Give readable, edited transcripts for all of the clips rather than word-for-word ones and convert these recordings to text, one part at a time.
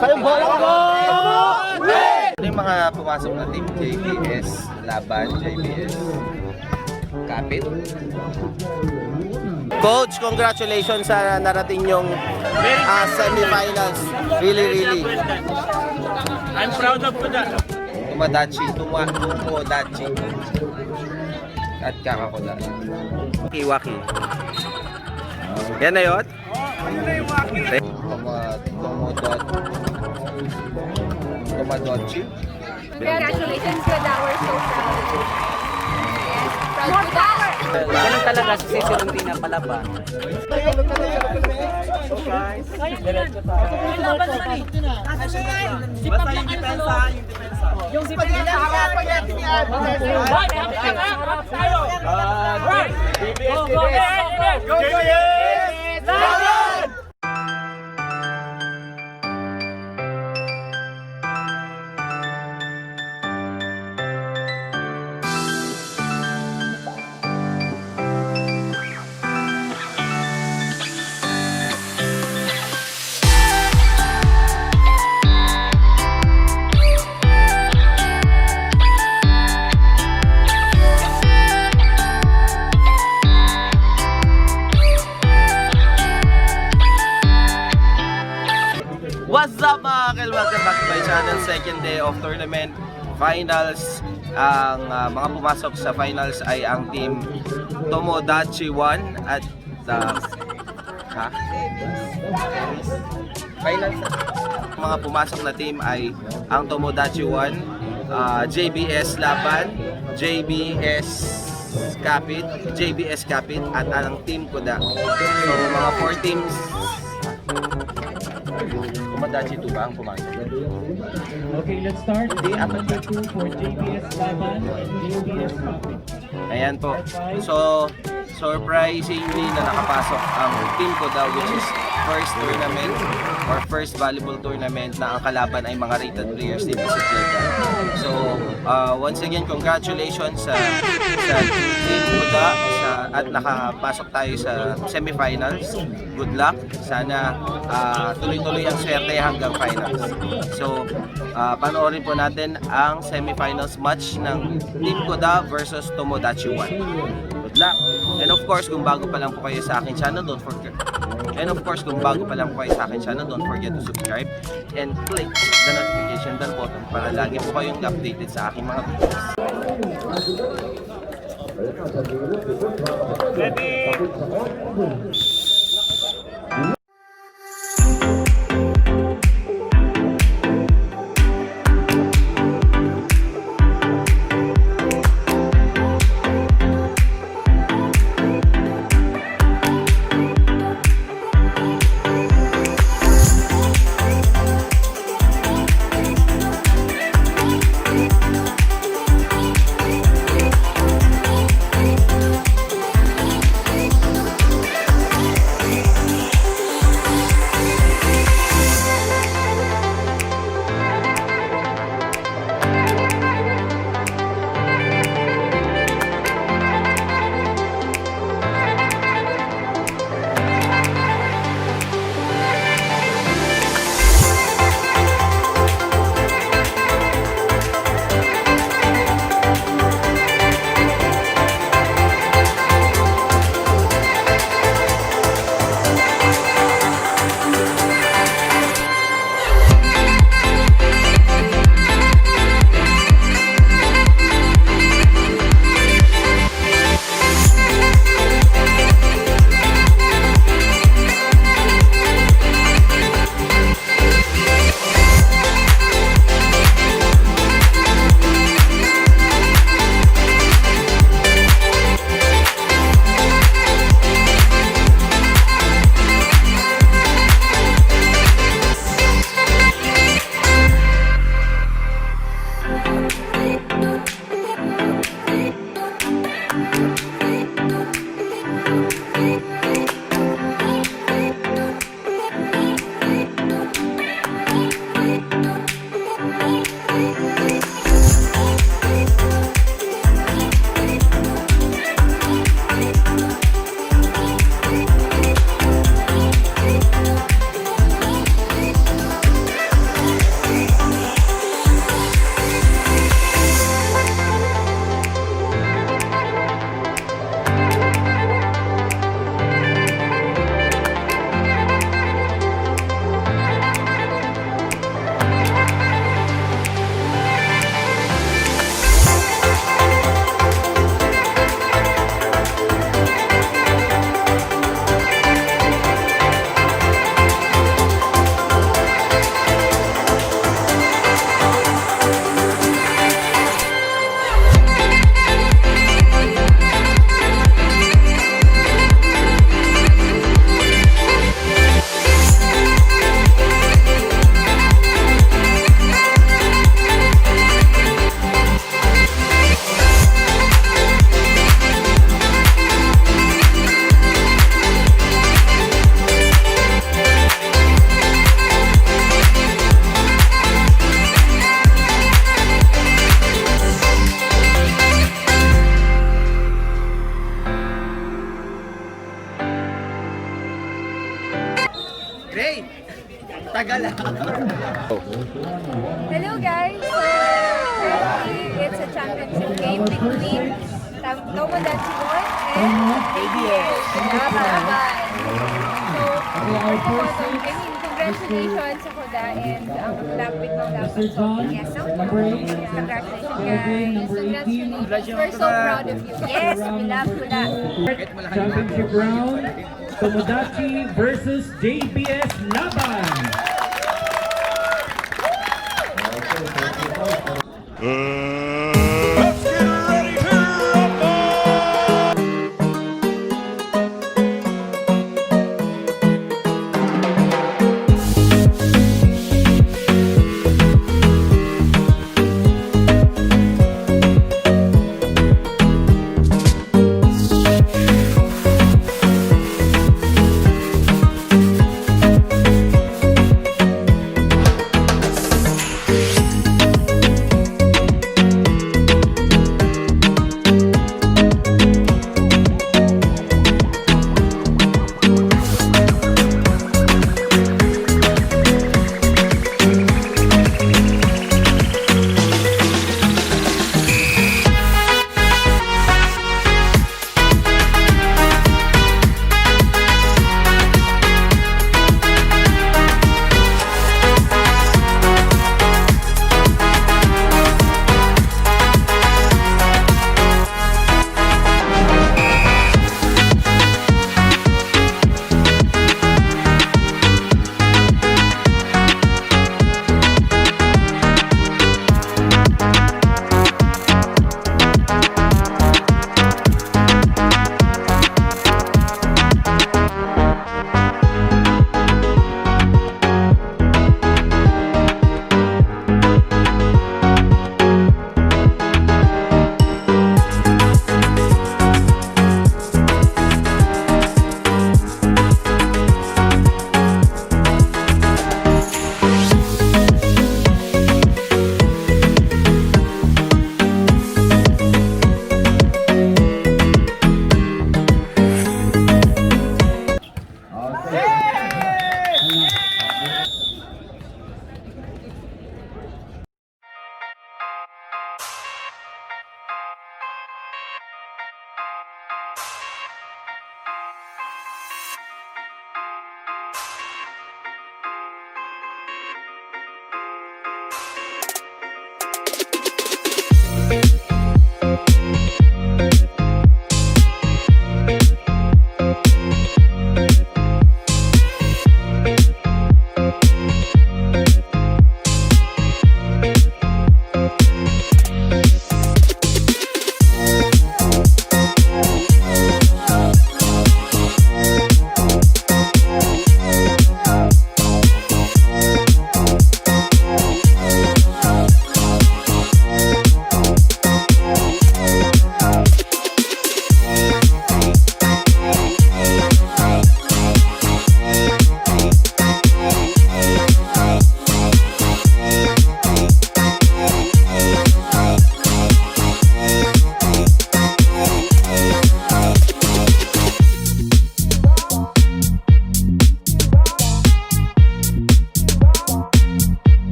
Sayang bola ko! Ano yung mga pumasok na team? JBS, Laban, JBS, Kapit. Coach, congratulations sa narating yung semi-finals. Really. I'm proud of that. Tumadachi. At Kakakula. Kiwaki. Yan na yun? Tumadochi. Congratulations, good hour, so proud. Yes, proud to that. Ganun talaga si Cicero na palaban. Yung si Pagkila, harapan natin yan. Harap tayo. Go, JBS! Laban! What's up mga kal? Welcome back to my channel. Second day of tournament finals. Ang mga pumasok sa finals ay ang team Tomodachi 1 at finals. Mga pumasok na team ay ang Tomodachi 1, JBS Laban, JBS Kapit at ang team Kuda. So mga 4 teams. Tomodachi 2 ba ang pumasok? Okay, let's start. Number 2 for JBS Laban and JBS Kapit. Ayan po. So, surprisingly na nakapasok ang team ko daw, which is first tournament or first volleyball tournament na ang kalaban ay mga rated players din sa Jeddah. So, once again, congratulations sa team Kuda at nakapasok tayo sa semifinals. Good luck. Sana tuloy-tuloy ang swerte hanggang finals. So, panoorin po natin ang semifinals match ng Team Kuda versus Tomodachi 1. Good luck! And of course, kung bago pa lang po kayo sa akin channel, don't forget to subscribe and click the notification bell button para lagi po kayong updated sa aking mga videos. Great! Tagal ah. Hello guys! So, currently, it's a championship game between Tomodachi Boy and JBS Laban. So, congratulations sa Koda and ang lapit ng Laban. Yes, so, congratulations guys. Congratulations. We're so proud of you. Yes, we love Koda. Championship round, Tomodachi versus JBS Laban.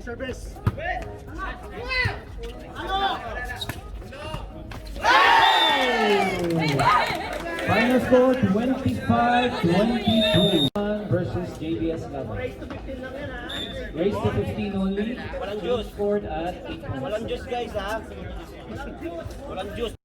Final score 25-22 versus JBS Laban. Race to 15 only. Walang juice. Scored at 8 points. Walang juice guys ha. Walang juice.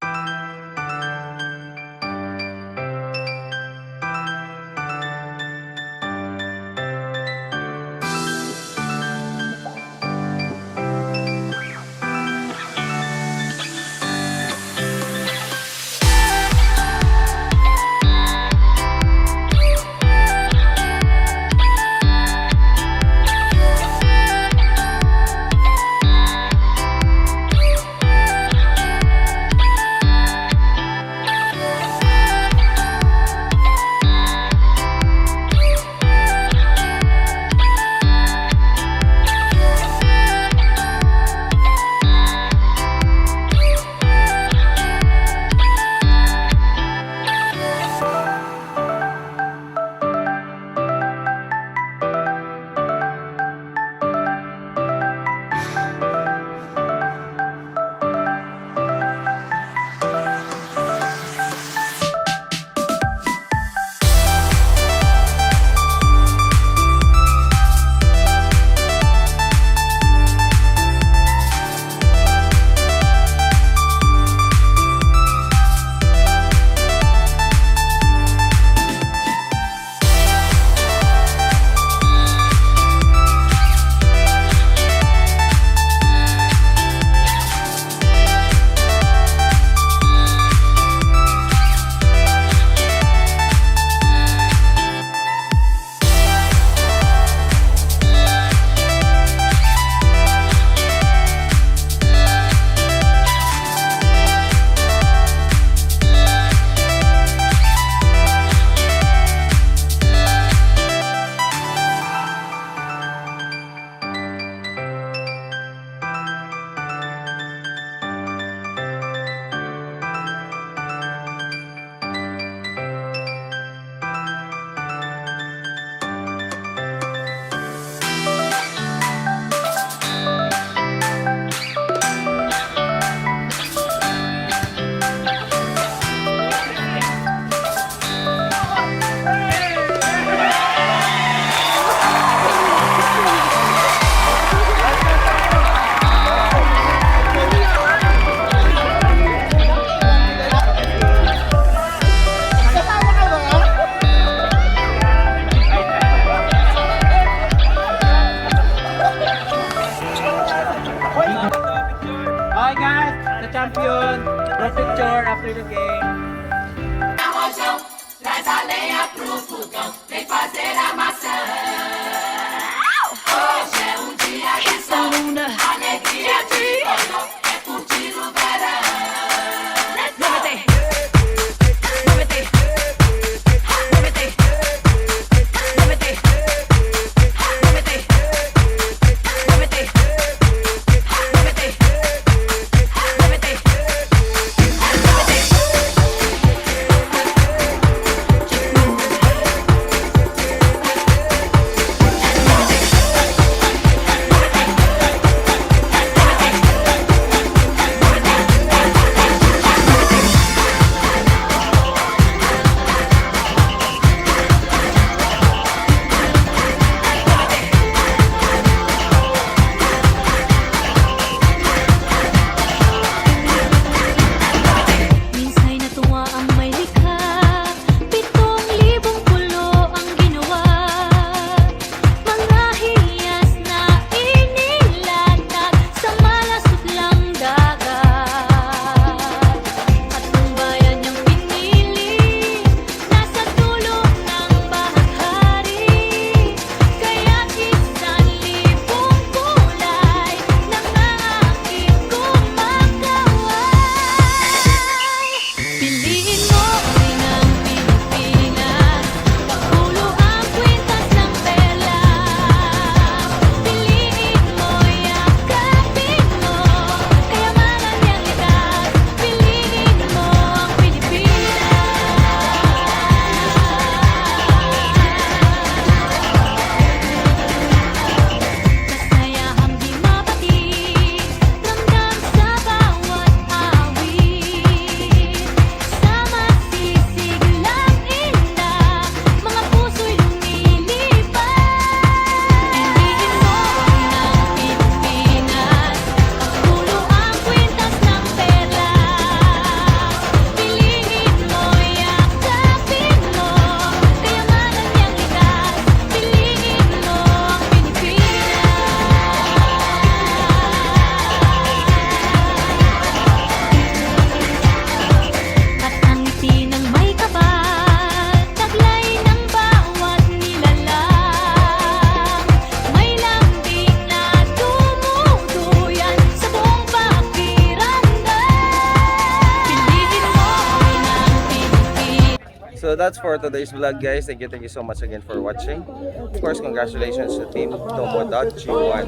So that's for today's vlog, guys. Thank you so much again for watching. Of course, congratulations to Team Tomo.G1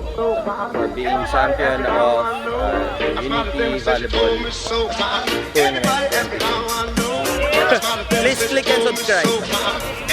for being champion of the Unity Volleyball Tournament. Please click and subscribe.